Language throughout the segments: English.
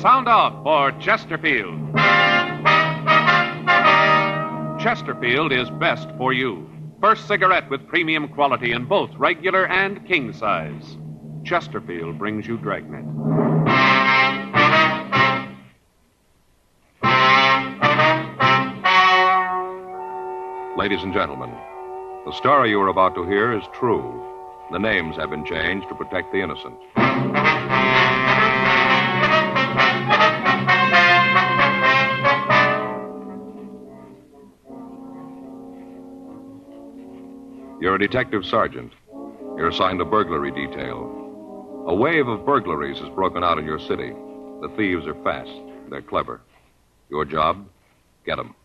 Sound off for Chesterfield. Chesterfield is best for you. First cigarette with premium quality in both regular and king size. Chesterfield brings you Dragnet. Ladies and gentlemen, the story you are about to hear is true. The names have been changed to protect the innocent. You're a detective sergeant. You're assigned a burglary detail. A wave of burglaries has broken out in your city. The thieves are fast. They're clever. Your job? Get them.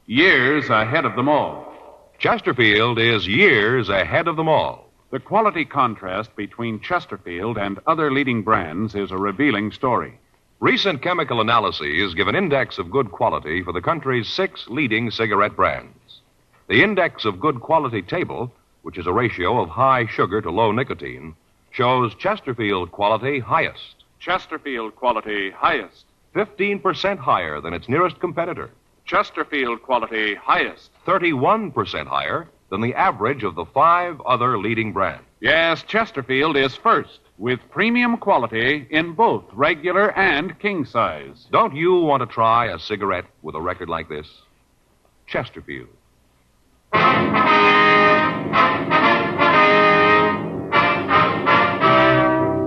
Years ahead of them all. Chesterfield is years ahead of them all. The quality contrast between Chesterfield and other leading brands is a revealing story. Recent chemical analyses give an index of good quality for the country's 6 leading cigarette brands. The index of good quality table, which is a ratio of high sugar to low nicotine, shows Chesterfield quality highest. Chesterfield quality highest. 15% higher than its nearest competitor. Chesterfield quality highest. 31% higher than the average of the 5 other leading brands. Yes, Chesterfield is first, with premium quality in both regular and king size. Don't you want to try a cigarette with a record like this? Chesterfield.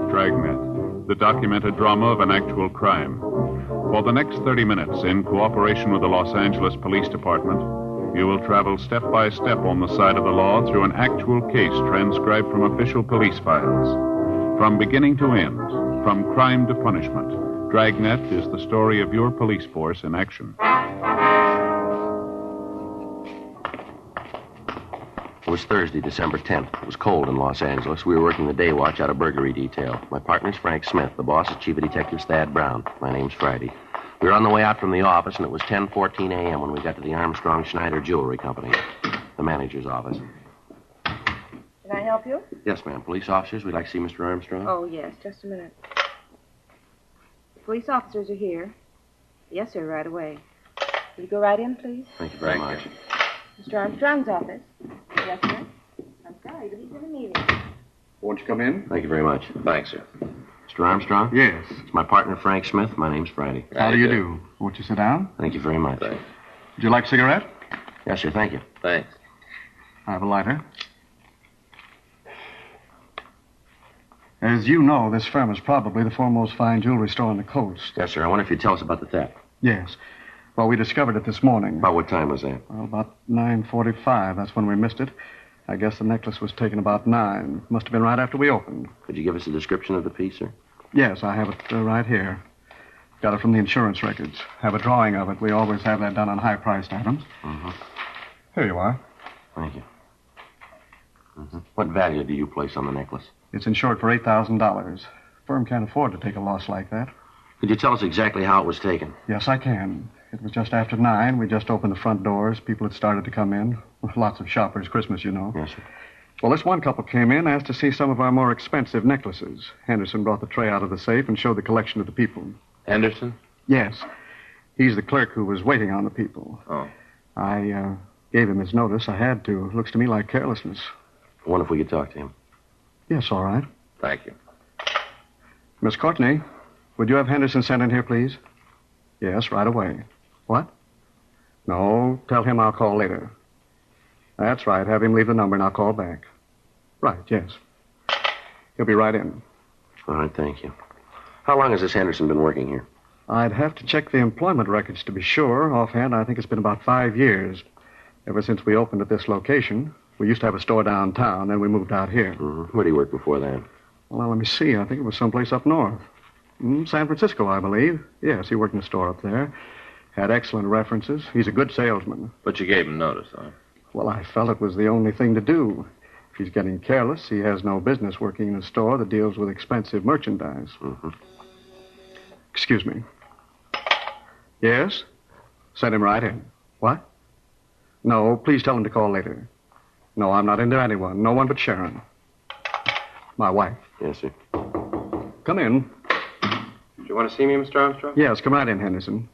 Dragnet, the documented drama of an actual crime. For the next 30 minutes, in cooperation with the Los Angeles Police Department, you will travel step by step on the side of the law through an actual case transcribed from official police files. From beginning to end, from crime to punishment, Dragnet is the story of your police force in action. It was Thursday, December 10th. It was cold in Los Angeles. We were working the day watch out of burglary detail. My partner's Frank Smith. The boss is Chief of Detectives Thad Brown. My name's Friday. We were on the way out from the office, and it was 10:14 a.m. when we got to the Armstrong Schneider Jewelry Company, the manager's office. Can I help you? Yes, ma'am. Police officers, we'd like to see Mr. Armstrong. Oh, yes. Just a minute. Police officers are here. Yes, sir, right away. Will you go right in, please? Thank you very much. Mr. Armstrong's office. Yes, sir. I'm sorry, but he's in a meeting. Won't you come in? Thank you very much. Thanks, sir. Mr. Armstrong? Yes. It's my partner, Frank Smith. My name's Friday. How do you do? Won't you sit down? Thank you very much. Would you like a cigarette? Yes, sir. Thank you. Thanks. I have a lighter. As you know, this firm is probably the foremost fine jewelry store on the coast. Yes, sir. I wonder if you'd tell us about the theft. Yes. Well, we discovered it this morning. About what time was that? Well, about 9:45. That's when we missed it. I guess the necklace was taken about 9. Must have been right after we opened. Could you give us a description of the piece, sir? Yes, I have it right here. Got it from the insurance records. Have a drawing of it. We always have that done on high-priced items. Mm-hmm. Here you are. Thank you. Mm-hmm. What value do you place on the necklace? It's insured for $8,000. Firm can't afford to take a loss like that. Could you tell us exactly how it was taken? Yes, I can. It was just after 9. We just opened the front doors. People had started to come in. Lots of shoppers. Christmas, you know. Yes, sir. Well, this one couple came in, asked to see some of our more expensive necklaces. Henderson brought the tray out of the safe and showed the collection to the people. Henderson? Yes. He's the clerk who was waiting on the people. Oh. I gave him his notice. I had to. Looks to me like carelessness. I wonder if we could talk to him. Yes, all right. Thank you. Miss Courtney, would you have Henderson sent in here, please? Yes, right away. What? No, tell him I'll call later. That's right. Have him leave the number and I'll call back. Right, yes. He'll be right in. All right, thank you. How long has this Henderson been working here? I'd have to check the employment records to be sure. Offhand, I think it's been about 5 years. Ever since we opened at this location. We used to have a store downtown, then we moved out here. Mm-hmm. Where did he work before that? Well, let me see. I think it was someplace up north. San Francisco, I believe. Yes, he worked in a store up there. Had excellent references. He's a good salesman. But you gave him notice, huh? Well, I felt it was the only thing to do. If he's getting careless, he has no business working in a store that deals with expensive merchandise. Mm-hmm. Excuse me. Yes? Send him right in. What? No, please tell him to call later. No, I'm not into anyone. No one but Sharon. My wife. Yes, sir. Come in. Do you want to see me, Mr. Armstrong? Yes, come right in, Henderson.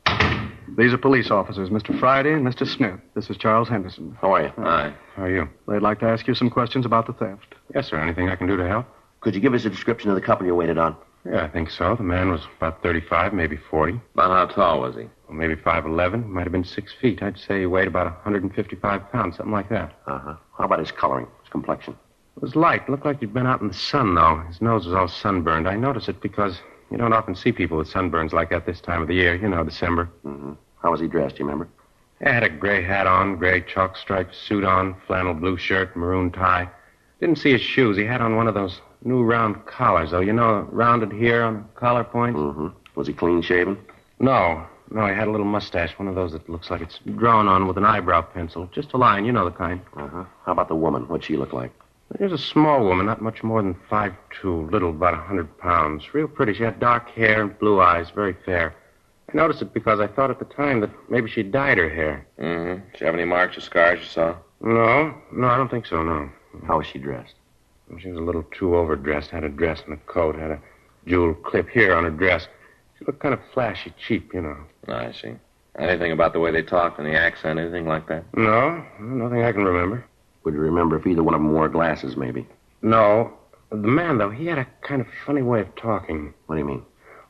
These are police officers, Mr. Friday and Mr. Smith. This is Charles Henderson. How are you? Hi. How are you? They'd like to ask you some questions about the theft. Yes, sir. Anything I can do to help? Could you give us a description of the couple you waited on? Yeah, I think so. The man was about 35, maybe 40. About how tall was he? Well, maybe 5'11". Might have been 6 feet. I'd say he weighed about 155 pounds, something like that. Uh-huh. How about his coloring, his complexion? It was light. Looked like he'd been out in the sun, though. His nose was all sunburned. I noticed it because you don't often see people with sunburns like that this time of the year. You know, December. Mm-hmm. How was he dressed, do you remember? He had a gray hat on, gray chalk-striped suit on, flannel blue shirt, maroon tie. Didn't see his shoes. He had on one of those new round collars, though. You know, rounded here on the collar points? Mm-hmm. Was he clean-shaven? No, he had a little mustache, one of those that looks like it's drawn on with an eyebrow pencil. Just a line, you know the kind. Uh-huh. How about the woman? What'd she look like? She was a small woman, not much more than 5'2", little, about 100 pounds. Real pretty. She had dark hair and blue eyes, very fair. I noticed it because I thought at the time that maybe she dyed her hair. Mm-hmm. Did she have any marks or scars you saw? No, I don't think so, no. How was she dressed? She was a little too overdressed, had a dress and a coat, had a jewel clip here on her dress. She looked kind of flashy, cheap, you know. I see. Anything about the way they talked and the accent, anything like that? No, nothing I can remember. Would you remember if either one of them wore glasses, maybe? No. The man, though, he had a kind of funny way of talking. What do you mean?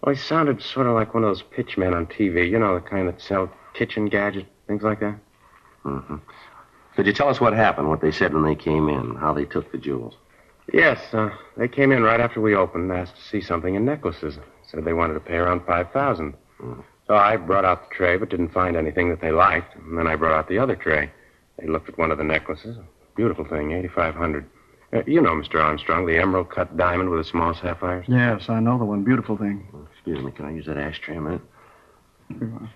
Well, he sounded sort of like one of those pitch men on TV. You know, the kind that sell kitchen gadgets, things like that. Mm-hmm. Could you tell us what happened, what they said when they came in, how they took the jewels? Yes, they came in right after we opened and asked to see something in necklaces. Said they wanted to pay around $5,000. So I brought out the tray, but didn't find anything that they liked. And then I brought out the other tray. They looked at one of the necklaces. Beautiful thing, $8,500. You know, Mr. Armstrong, the emerald-cut diamond with the small sapphires? Yes, I know the one. Beautiful thing. Excuse me, can I use that ashtray a minute?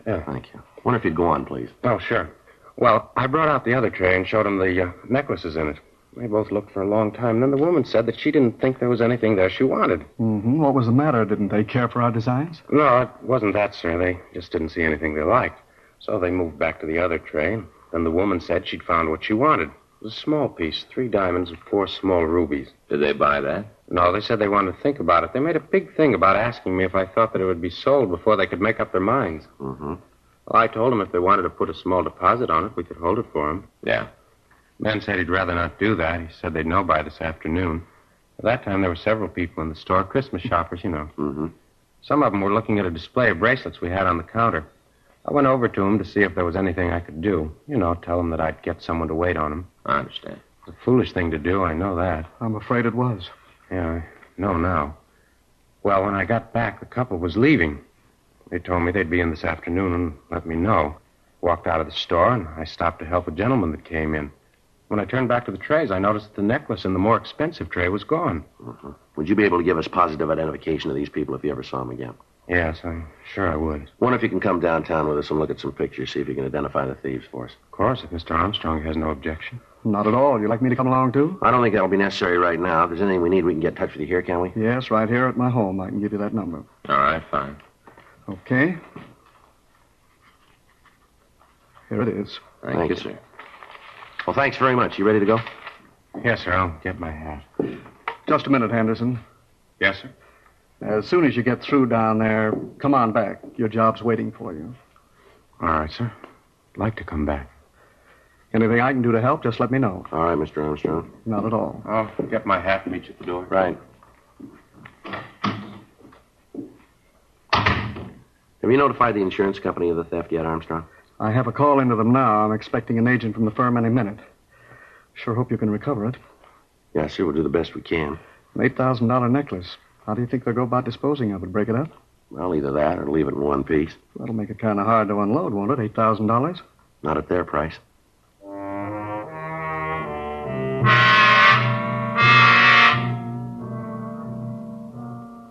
Yeah. Thank you. Wonder if you'd go on, please. Oh, sure. Well, I brought out the other tray and showed them the necklaces in it. They both looked for a long time. Then the woman said that she didn't think there was anything there she wanted. Mm-hmm. What was the matter? Didn't they care for our designs? No, it wasn't that, sir. They just didn't see anything they liked. So they moved back to the other tray. And then the woman said she'd found what she wanted. It was a small piece, 3 diamonds and 4 small rubies. Did they buy that? No, they said they wanted to think about it. They made a big thing about asking me if I thought that it would be sold before they could make up their minds. Mm-hmm. Well, I told them if they wanted to put a small deposit on it, we could hold it for them. Yeah. Man said he'd rather not do that. He said they'd know by this afternoon. At that time, there were several people in the store, Christmas shoppers, you know. Mm-hmm. Some of them were looking at a display of bracelets we had on the counter. I went over to them to see if there was anything I could do. You know, tell them that I'd get someone to wait on them. I understand. It's a foolish thing to do, I know that. I'm afraid it was. Yeah, I know now. Well, when I got back, the couple was leaving. They told me they'd be in this afternoon and let me know. Walked out of the store, and I stopped to help a gentleman that came in. When I turned back to the trays, I noticed that the necklace in the more expensive tray was gone. Mm-hmm. Would you be able to give us positive identification of these people if you ever saw them again? Yes, I'm sure I would. Wonder if you can come downtown with us and look at some pictures, see if you can identify the thieves for us. Of course, if Mr. Armstrong has no objection. Not at all. You'd like me to come along, too? I don't think that'll be necessary right now. If there's anything we need, we can get in touch with you here, can we? Yes, right here at my home. I can give you that number. All right, fine. Okay. Here it is. Thank you, sir. Well, thanks very much. You ready to go? Yes, sir, I'll get my hat. Just a minute, Henderson. Yes, sir? As soon as you get through down there, come on back. Your job's waiting for you. All right, sir. I'd like to come back. Anything I can do to help, just let me know. All right, Mr. Armstrong. Not at all. I'll get my hat and meet you at the door. Right. Have you notified the insurance company of the theft yet, Armstrong? I have a call into them now. I'm expecting an agent from the firm any minute. Sure hope you can recover it. Yes, sir. We'll do the best we can. An $8,000 necklace. How do you think they'll go about disposing of it? Break it up? Well, either that or leave it in one piece. That'll make it kind of hard to unload, won't it? $8,000? Not at their price.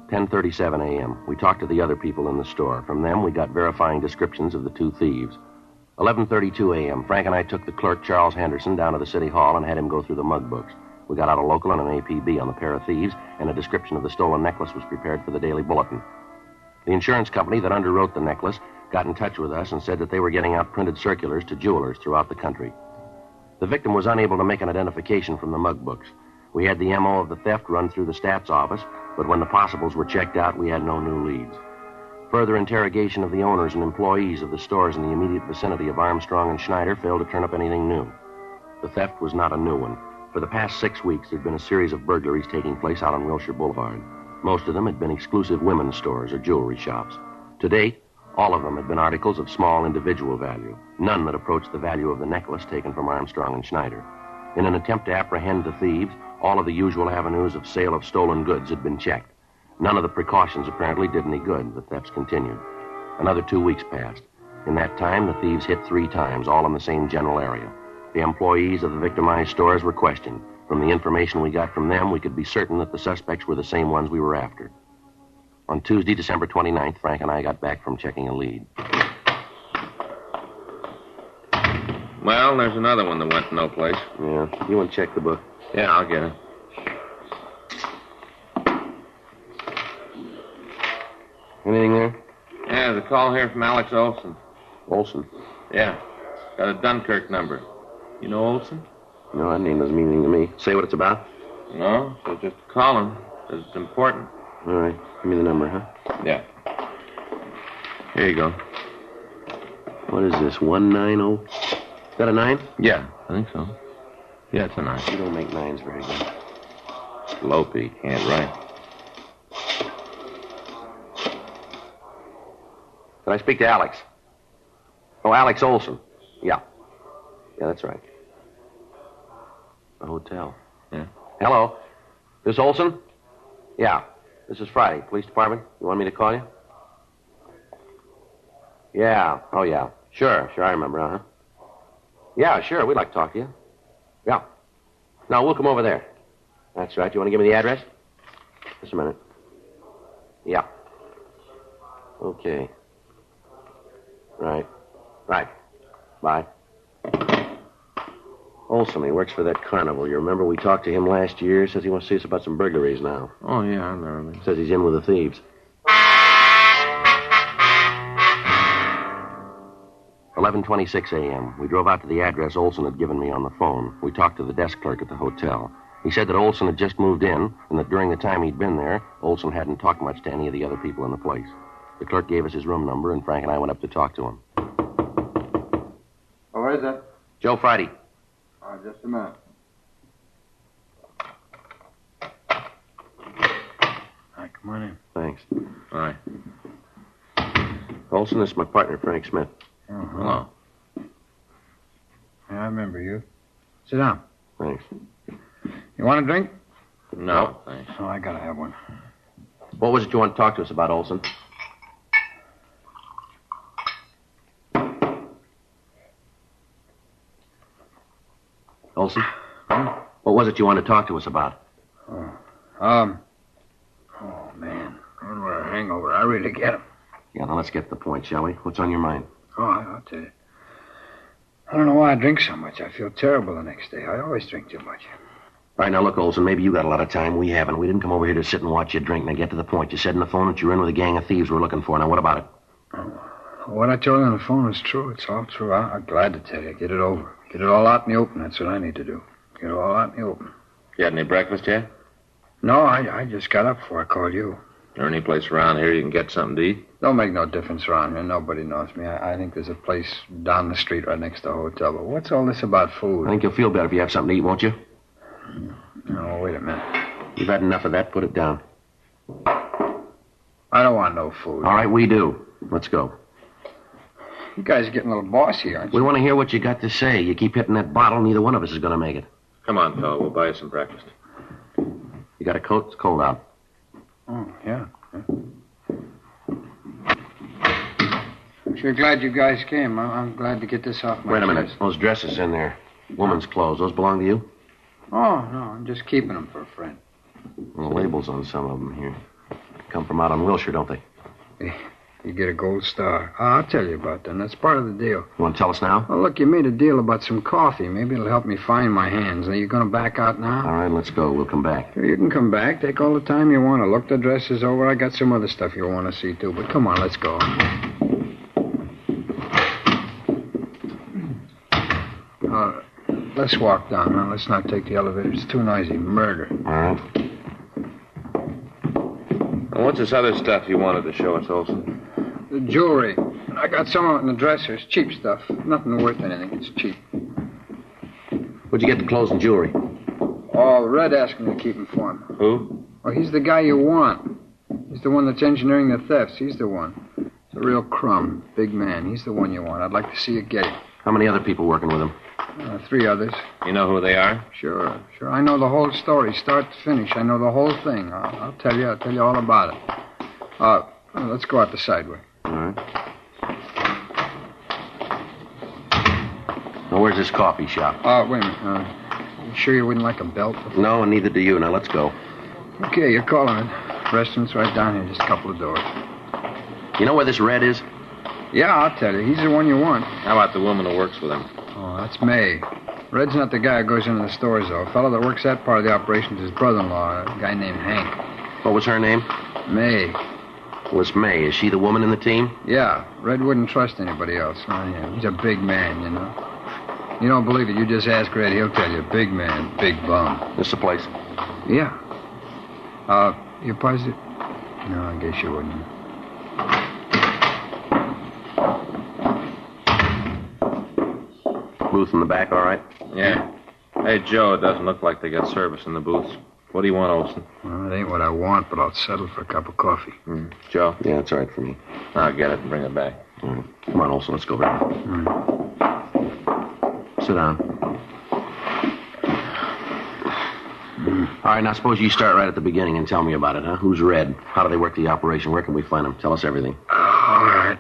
"10:37 a.m. We talked to the other people in the store. From them, we got verifying descriptions of the 2 thieves. 11:32 a.m. Frank and I took the clerk, Charles Henderson, down to the city hall and had him go through the mug books. We got out a local and an APB on the pair of thieves, and a description of the stolen necklace was prepared for the Daily Bulletin. The insurance company that underwrote the necklace got in touch with us and said that they were getting out printed circulars to jewelers throughout the country. The victim was unable to make an identification from the mug books. We had the MO of the theft run through the stats office, but when the possibles were checked out, we had no new leads. Further interrogation of the owners and employees of the stores in the immediate vicinity of Armstrong and Schneider failed to turn up anything new. The theft was not a new one. For the past 6 weeks, there'd been a series of burglaries taking place out on Wilshire Boulevard. Most of them had been exclusive women's stores or jewelry shops. To date, all of them had been articles of small individual value, none that approached the value of the necklace taken from Armstrong and Schneider. In an attempt to apprehend the thieves, all of the usual avenues of sale of stolen goods had been checked. None of the precautions apparently did any good. The thefts continued. Another 2 weeks passed. In that time, the thieves hit 3 times, all in the same general area. The employees of the victimized stores were questioned. From the information we got from them, we could be certain that the suspects were the same ones we were after. On Tuesday, December 29th, Frank and I got back from checking a lead. Well, there's another one that went no place. Yeah, you want to check the book? Yeah, I'll get it. Anything there? Yeah, there's a call here from Alex Olson. Olson? Yeah. Got a Dunkirk number. You know Olson? No, that name doesn't mean anything to me. Say what it's about? No, so just call him. Says it's important. All right. Give me the number, huh? Yeah. Here you go. What is this, 190? Is that a 9? Yeah, I think so. Yeah, it's a 9. You don't make 9s very good. Lopey, can't write. Can I speak to Alex? Oh, Alex Olson. Yeah. Yeah, that's right. The hotel. Yeah. Hello. This Olson? Yeah. This is Friday. Police department. You want me to call you? Yeah. Oh, yeah. Sure, I remember, huh? Yeah, sure. We'd like to talk to you. Yeah. No, we'll come over there. That's right. You want to give me the address? Just a minute. Yeah. Okay. Right. Bye. Olson, he works for that carnival. You remember we talked to him last year? Says he wants to see us about some burglaries now. Oh, yeah, I remember. Says he's in with the thieves. 11:26 a.m. We drove out to the address Olson had given me on the phone. We talked to the desk clerk at the hotel. He said that Olson had just moved in, and that during the time he'd been there, Olson hadn't talked much to any of the other people in the place. The clerk gave us his room number, and Frank and I went up to talk to him. Oh, where is that? Joe Friday. Oh, just a minute. Hi, come on in. Thanks. All right. Olson, this is my partner, Frank Smith. Oh, Hello. Yeah, I remember you. Sit down. Thanks. You want a drink? No, thanks. Oh, I gotta have one. What was it you want to talk to us about, Olson? Olson? What was it you wanted to talk to us about? Oh, man. Going with a hangover. I really get him. Yeah, now let's get to the point, shall we? What's on your mind? Oh, I'll tell you. I don't know why I drink so much. I feel terrible the next day. I always drink too much. All right, now look, Olson, maybe you got a lot of time. We haven't. We didn't come over here to sit and watch you drink. Now get to the point. You said on the phone that you were in with a gang of thieves we're looking for. Now what about it? What I told you on the phone is true. It's all true. I'm glad to tell you. Get it over. Get it all out in the open. That's what I need to do. Get it all out in the open. You had any breakfast yet? No, I just got up before I called you. Is there any place around here you can get something to eat? Don't make no difference around here. Nobody knows me. I think there's a place down the street right next to the hotel. But what's all this about food? I think you'll feel better if you have something to eat, won't you? No, wait a minute. You've had enough of that. Put it down. I don't want no food. All right, we do. Let's go. You guys are getting a little bossy, aren't you? We want to hear what you got to say. You keep hitting that bottle, neither one of us is going to make it. Come on, fella. We'll buy you some breakfast. You got a coat? It's cold out. Oh, yeah. Sure glad you guys came. I'm glad to get this off my Wait a minute. chest. Those dresses in there. Woman's clothes. Those belong to you? Oh, no. I'm just keeping them for a friend. Well, the labels on some of them here. Come from out on Wilshire, don't they? You get a gold star. I'll tell you about them. That's part of the deal. You want to tell us now? Well, look, you made a deal about some coffee. Maybe it'll help me find my hands. Are you going to back out now? All right, let's go. We'll come back. Sure, you can come back. Take all the time you want to. Look the dresses over. I got some other stuff you'll want to see, too. But come on, let's go. let's walk down. Now, let's not take the elevator. It's too noisy. Murder. All right. And what's this other stuff you wanted to show us, Olson? The jewelry. I got some of it in the dresser. It's cheap stuff. Nothing worth anything. It's cheap. Where'd you get the clothes and jewelry? Oh, Red asked me to keep him for him. Who? Well, he's the guy you want. He's the one that's engineering the thefts. He's the one. He's a real crumb. Big man. He's the one you want. I'd like to see you get him. How many other people working with him? 3 others. You know who they are? Sure. I know the whole story, start to finish. I know the whole thing. I'll tell you. I'll tell you all about it. Let's go out the side way. All right. Now, where's this coffee shop? Wait a minute. You sure you wouldn't like a belt? No, and neither do you. Now, let's go. Okay, you're calling it. Restaurant's right down here, just a couple of doors. You know where this Red is? Yeah, I'll tell you. He's the one you want. How about the woman who works with him? Oh, that's May. Red's not the guy who goes into the stores, though. A fellow that works that part of the operation is his brother-in-law, a guy named Hank. What was her name? May. Was May. Is she the woman in the team? Yeah. Red wouldn't trust anybody else. He's a big man, you know. You don't believe it, you just ask Red. He'll tell you. Big man, big bum. This the place? Yeah. You positive? No, I guess you wouldn't. Booth in the back, all right? Yeah. Hey, Joe, it doesn't look like they got service in the booths. What do you want, Olson? Well, it ain't what I want, but I'll settle for a cup of coffee. Joe? Yeah, it's all right for me. I'll get it and bring it back. All right. Come on, Olson, let's go back. Sit down. All right, now suppose you start right at the beginning and tell me about it, huh? Who's Red? How do they work the operation? Where can we find them? Tell us everything. All right.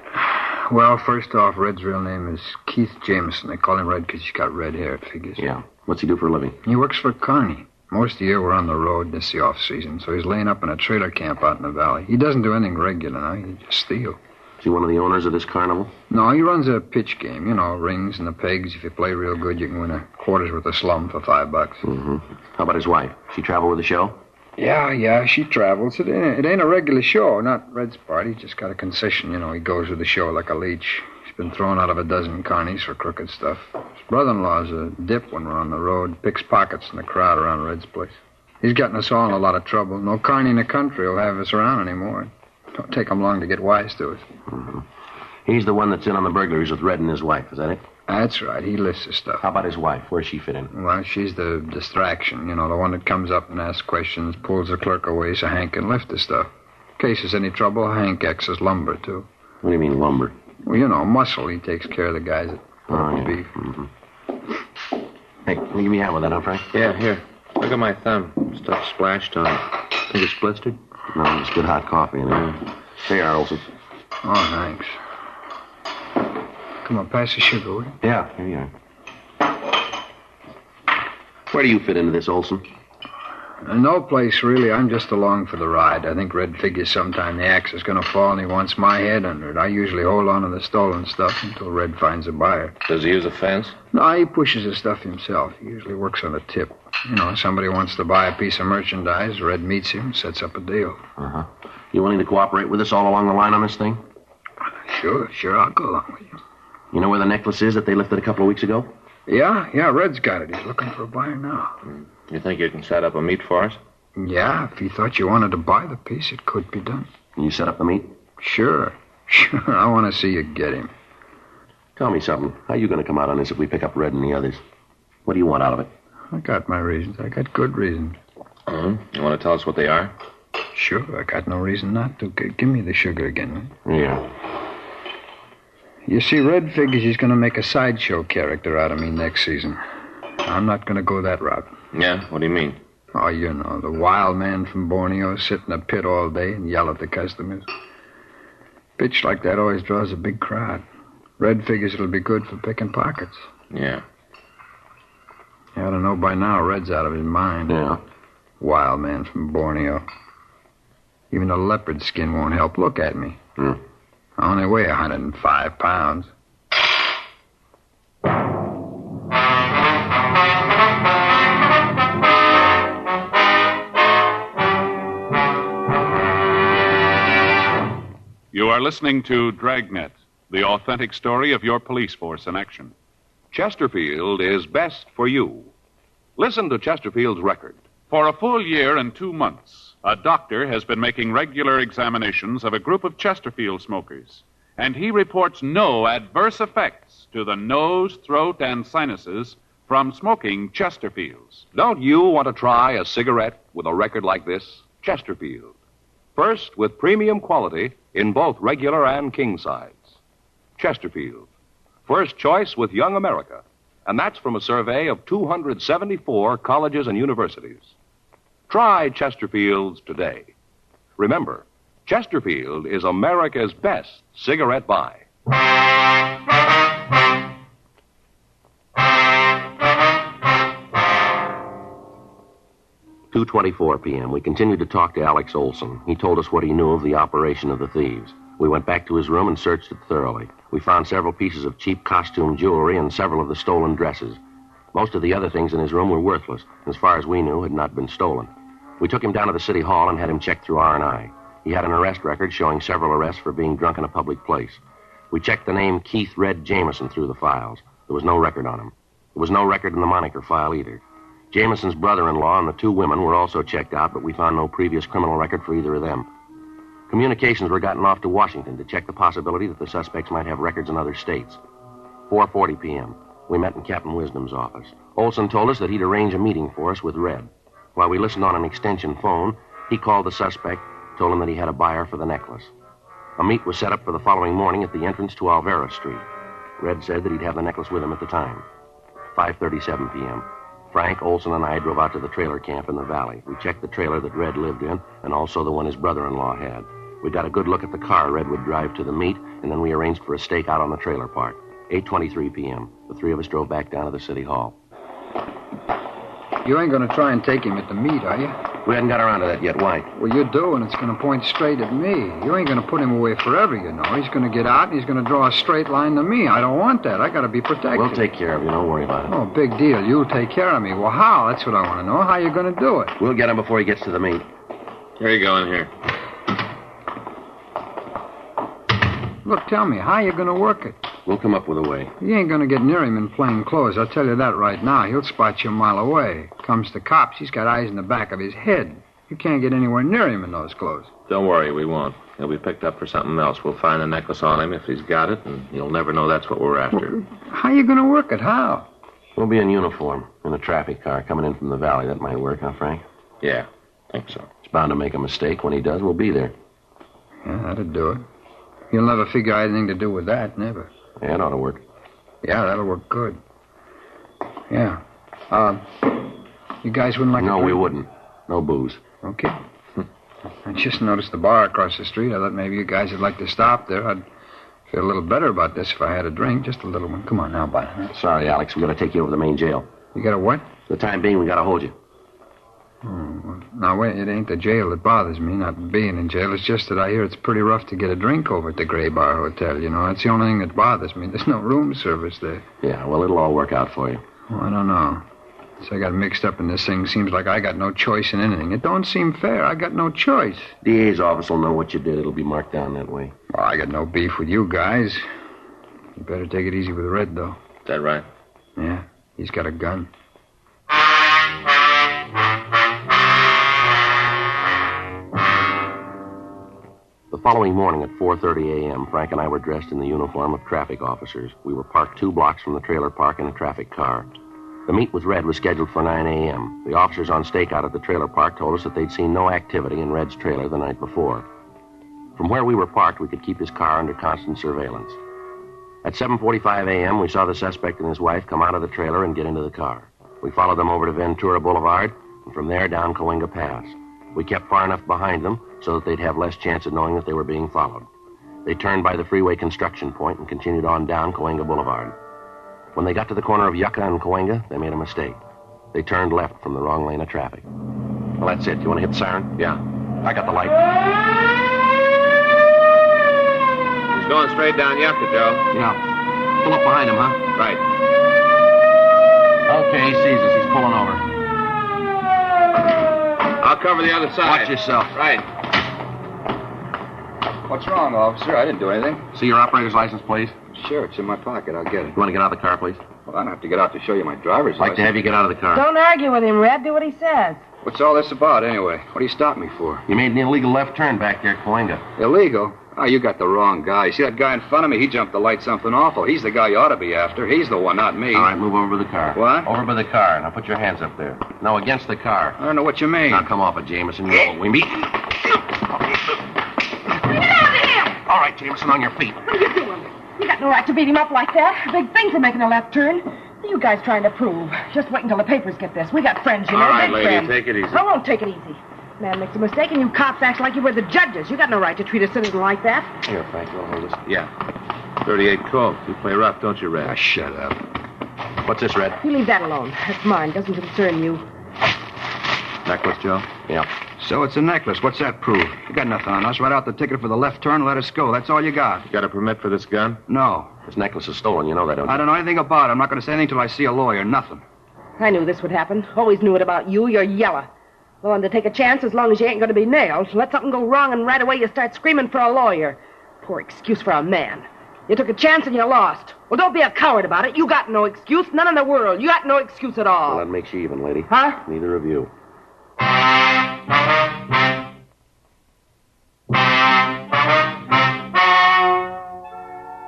Well, first off, Red's real name is Keith Jameson. They call him Red because he's got red hair, it figures. Yeah. What's he do for a living? He works for Carney. Most of the year we're on the road. This is the off-season, so he's laying up in a trailer camp out in the valley. He doesn't do anything regular now. He just steals. Is he one of the owners of this carnival? No, he runs a pitch game. You know, rings and the pegs. If you play real good, you can win a quarter's worth of slum for $5. Mm-hmm. How about his wife? She travel with the show? Yeah, she travels. It ain't a regular show, not Red's part. He's just got a concession, you know. He goes with the show like a leech. He's been thrown out of a dozen carnies for crooked stuff. His brother-in-law's a dip when we're on the road. Picks pockets in the crowd around Red's place. He's gotten us all in a lot of trouble. No carny in the country will have us around anymore. Don't take him long to get wise to it. Mm-hmm. He's the one that's in on the burglaries with Red and his wife, is that it? That's right. He lists the stuff. How about his wife? Where's she fit in? Well, she's the distraction. You know, the one that comes up and asks questions, pulls the clerk away so Hank can lift the stuff. In case there's any trouble, Hank acts as lumber, too. What do you mean, lumber? Well, you know, muscle. He takes care of the guys that yeah. beef. Mm-hmm. Hey, can you give me a hand with that, huh, Frank? Yeah, here. Look at my thumb. Stuff splashed on it. Think it's blistered? No, it's good hot coffee in it. Here you are, Olson. Oh, thanks. Come on, pass the sugar, will you? Yeah, here you are. Where do you fit into this, Olson? No place, really. I'm just along for the ride. I think Red figures sometime the axe is going to fall and he wants my head under it. I usually hold on to the stolen stuff until Red finds a buyer. Does he use a fence? No, he pushes the stuff himself. He usually works on a tip. You know, somebody wants to buy a piece of merchandise. Red meets him, sets up a deal. Uh-huh. You willing to cooperate with us all along the line on this thing? Sure, I'll go along with you. You know where the necklace is that they lifted a couple of weeks ago? Yeah, Red's got it. He's looking for a buyer now. You think you can set up a meet for us? Yeah, if he thought you wanted to buy the piece, it could be done. Can you set up the meet? Sure. I want to see you get him. Tell me something. How are you going to come out on this if we pick up Red and the others? What do you want out of it? I got my reasons. I got good reasons. You want to tell us what they are? Sure, I got no reason not to. Give me the sugar again. Yeah. You see, Red figures he's going to make a sideshow character out of me next season. I'm not going to go that route. Yeah? What do you mean? Oh, you know, the wild man from Borneo, sit in a pit all day and yell at the customers. Pitch like that always draws a big crowd. Red figures it'll be good for picking pockets. Yeah. You ought to know by now Red's out of his mind. Yeah. Wild man from Borneo. Even a leopard skin won't help. Look at me. I only weigh 105 pounds. You are listening to Dragnet, the authentic story of your police force in action. Chesterfield is best for you. Listen to Chesterfield's record. For a full year and 2 months, a doctor has been making regular examinations of a group of Chesterfield smokers, and he reports no adverse effects to the nose, throat, and sinuses from smoking Chesterfields. Don't you want to try a cigarette with a record like this? Chesterfield. First, with premium quality in both regular and king size. Chesterfield. First choice with Young America. And that's from a survey of 274 colleges and universities. Try Chesterfields today. Remember, Chesterfield is America's best cigarette buy. 2:24 p.m. We continued to talk to Alex Olson. He told us what he knew of the operation of the thieves. We went back to his room and searched it thoroughly. We found several pieces of cheap costume jewelry and several of the stolen dresses. Most of the other things in his room were worthless, and as far as we knew, had not been stolen. We took him down to the city hall and had him checked through R&I. He had an arrest record showing several arrests for being drunk in a public place. We checked the name Keith Red Jameson through the files. There was no record on him. There was no record in the moniker file either. Jameson's brother-in-law and the 2 women were also checked out, but we found no previous criminal record for either of them. Communications were gotten off to Washington to check the possibility that the suspects might have records in other states. 4:40 p.m. We met in Captain Wisdom's office. Olson told us that he'd arrange a meeting for us with Red. While we listened on an extension phone, he called the suspect, told him that he had a buyer for the necklace. A meet was set up for the following morning at the entrance to Alvera Street. Red said that he'd have the necklace with him at the time. 5:37 p.m. Frank, Olson, and I drove out to the trailer camp in the valley. We checked the trailer that Red lived in, and also the one his brother-in-law had. We got a good look at the car Red would drive to the meet, and then we arranged for a stakeout on the trailer park. 8:23 p.m. The 3 of us drove back down to the city hall. You ain't going to try and take him at the meet, are you? We hadn't got around to that yet. Why? Well, you do, and it's going to point straight at me. You ain't going to put him away forever, you know. He's going to get out, and he's going to draw a straight line to me. I don't want that. I got to be protected. We'll take care of you. Don't worry about it. Oh, big deal. You take care of me. Well, how? That's what I want to know. How you going to do it? We'll get him before he gets to the meet. Here you go, in here. Look, tell me, how you going to work it? We'll come up with a way. You ain't going to get near him in plain clothes. I'll tell you that right now. He'll spot you a mile away. Comes to cops, he's got eyes in the back of his head. You can't get anywhere near him in those clothes. Don't worry, we won't. He'll be picked up for something else. We'll find the necklace on him if he's got it, and he'll never know that's what we're after. Well, how you going to work it? How? We'll be in uniform, in a traffic car coming in from the valley. That might work, huh, Frank? Yeah, think so. He's bound to make a mistake. When he does, we'll be there. Yeah, that'd do it. You'll never figure I had anything to do with that, never. Yeah, it ought to work. Yeah, that'll work good. Yeah. You guys wouldn't like No, a drink? we wouldn't. No booze. Okay. I just noticed the bar across the street. I thought maybe you guys would like to stop there. I'd feel a little better about this if I had a drink. Just a little one. Come on now, bud. Sorry, Alex. We got to take you over to the main jail. You got a what? For the time being, we got to hold you. Oh, now, wait, it ain't the jail that bothers me, not being in jail. It's just that I hear it's pretty rough to get a drink over at the Gray Bar Hotel, you know. That's the only thing that bothers me. There's no room service there. Yeah, well, it'll all work out for you. Oh, I don't know. So I got mixed up in this thing. Seems like I got no choice in anything. It don't seem fair. I got no choice. DA's office will know what you did. It'll be marked down that way. Well, I got no beef with you guys. You better take it easy with Red, though. Is that right? Yeah, he's got a gun. The following morning at 4:30 a.m., Frank and I were dressed in the uniform of traffic officers. We were parked 2 blocks from the trailer park in a traffic car. The meet with Red was scheduled for 9 a.m. The officers on stakeout at the trailer park told us that they'd seen no activity in Red's trailer the night before. From where we were parked, we could keep his car under constant surveillance. At 7:45 a.m., we saw the suspect and his wife come out of the trailer and get into the car. We followed them over to Ventura Boulevard, and from there down Coahuila Pass. We kept far enough behind them so that they'd have less chance of knowing that they were being followed. They turned by the freeway construction point and continued on down Coahuila Boulevard. When they got to the corner of Yucca and Coahuila, they made a mistake. They turned left from the wrong lane of traffic. Well, that's it. You want to hit the siren? Yeah. I got the light. He's going straight down Yucca, Joe. Yeah. Pull up behind him, huh? Right. Okay, he sees us. He's pulling over. I'll cover the other side. Watch yourself. Right. What's wrong, officer? I didn't do anything. See your operator's license, please? Sure, it's in my pocket. I'll get it. You want to get out of the car, please? Well, I don't have to get out to show you my driver's I'd like to have you get out of the car. Don't argue with him, Red. Do what he says. What's all this about, anyway? What do you stop me for? You made an illegal left turn back there, Coenga. Illegal? Oh, you got the wrong guy. You see that guy in front of me? He jumped the light something awful. He's the guy you ought to be after. He's the one, not me. All right, move over by the car. What? Over by the car. Now put your hands up there. No, against the car. I don't know what you mean. Now come off it, Jameson. You know what we mean. Get out of here! All right, Jameson, on your feet. What are you doing? You got no right to beat him up like that. A big thing for making a left turn. What are you guys trying to prove? Just wait until the papers get this. We got friends, you know. All right, big lady, friends. take it easy. I won't take it easy. Man makes a mistake, and you cops act like you were the judges. You got no right to treat a citizen like that. Here, Frank, you'll hold this. Yeah. 38 Colt. You play rough, don't you, Red? Ah, shut up. What's this, Red? You leave that alone. That's mine. Doesn't concern you. Necklace, Joe? Yeah. So it's a necklace. What's that prove? You got nothing on us. Write out the ticket for the left turn and let us go. That's all you got. You got a permit for this gun? No. This necklace is stolen. You know that, don't you? I don't know anything about it. I'm not going to say anything till I see a lawyer. Nothing. I knew this would happen. Always knew it about you. You're yellow. Willing to take a chance as long as you ain't going to be nailed. Let something go wrong and right away you start screaming for a lawyer. Poor excuse for a man. You took a chance and you lost. Well, don't be a coward about it. You got no excuse. None in the world. You got no excuse at all. Well, that makes you even, lady. Huh? Neither of you.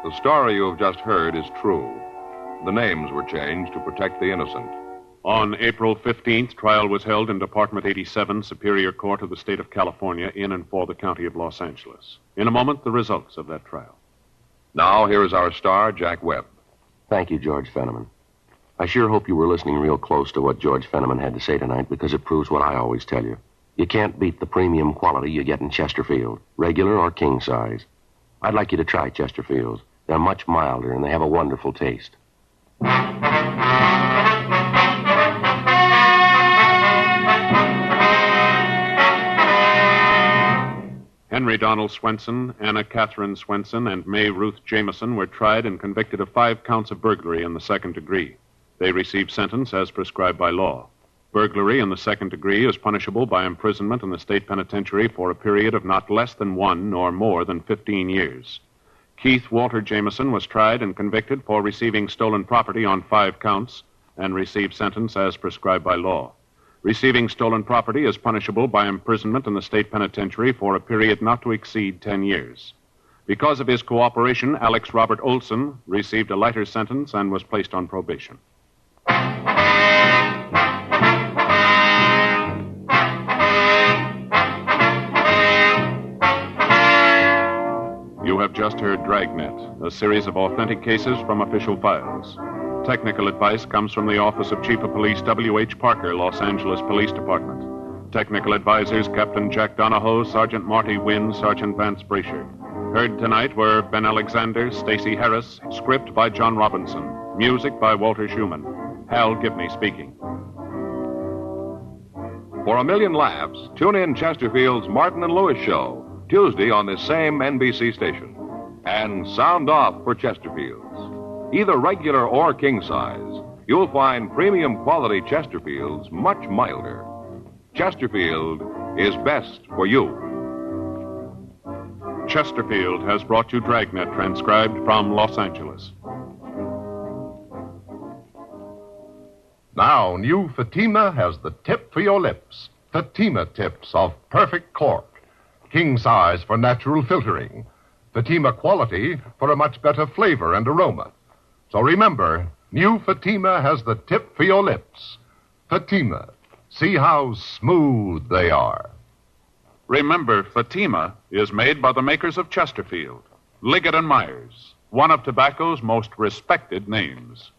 The story you have just heard is true. The names were changed to protect the innocent. On April 15th, trial was held in Department 87, Superior Court of the State of California, in and for the County of Los Angeles. In a moment, the results of that trial. Now, here is our star, Jack Webb. Thank you, George Fenneman. I sure hope you were listening real close to what George Fenneman had to say tonight, because it proves what I always tell you. You can't beat the premium quality you get in Chesterfield, regular or king size. I'd like you to try Chesterfields. They're much milder, and they have a wonderful taste. Henry Donald Swenson, Anna Catherine Swenson, and May Ruth Jameson were tried and convicted of 5 counts of burglary in the second degree. They received sentence as prescribed by law. Burglary in the second degree is punishable by imprisonment in the state penitentiary for a period of not less than 1 nor more than 15 years. Keith Walter Jameson was tried and convicted for receiving stolen property on 5 counts and received sentence as prescribed by law. Receiving stolen property is punishable by imprisonment in the state penitentiary for a period not to exceed 10 years. Because of his cooperation, Alex Robert Olson received a lighter sentence and was placed on probation. You have just heard Dragnet, a series of authentic cases from official files. Technical advice comes from the Office of Chief of Police W.H. Parker, Los Angeles Police Department. Technical advisors Captain Jack Donahoe, Sergeant Marty Wynn, Sergeant Vance Brasher. Heard tonight were Ben Alexander, Stacey Harris, script by John Robinson, music by Walter Schumann. Hal Gibney speaking. For a million laughs, tune in Chesterfield's Martin and Lewis Show, Tuesday on this same NBC station. And sound off for Chesterfield's. Either regular or king size, you'll find premium quality Chesterfields much milder. Chesterfield is best for you. Chesterfield has brought you Dragnet, transcribed from Los Angeles. Now, new Fatima has the tip for your lips. Fatima tips of perfect cork. King size for natural filtering. Fatima quality for a much better flavor and aroma. So remember, new Fatima has the tip for your lips. Fatima. See how smooth they are. Remember, Fatima is made by the makers of Chesterfield, Liggett & Myers, one of tobacco's most respected names.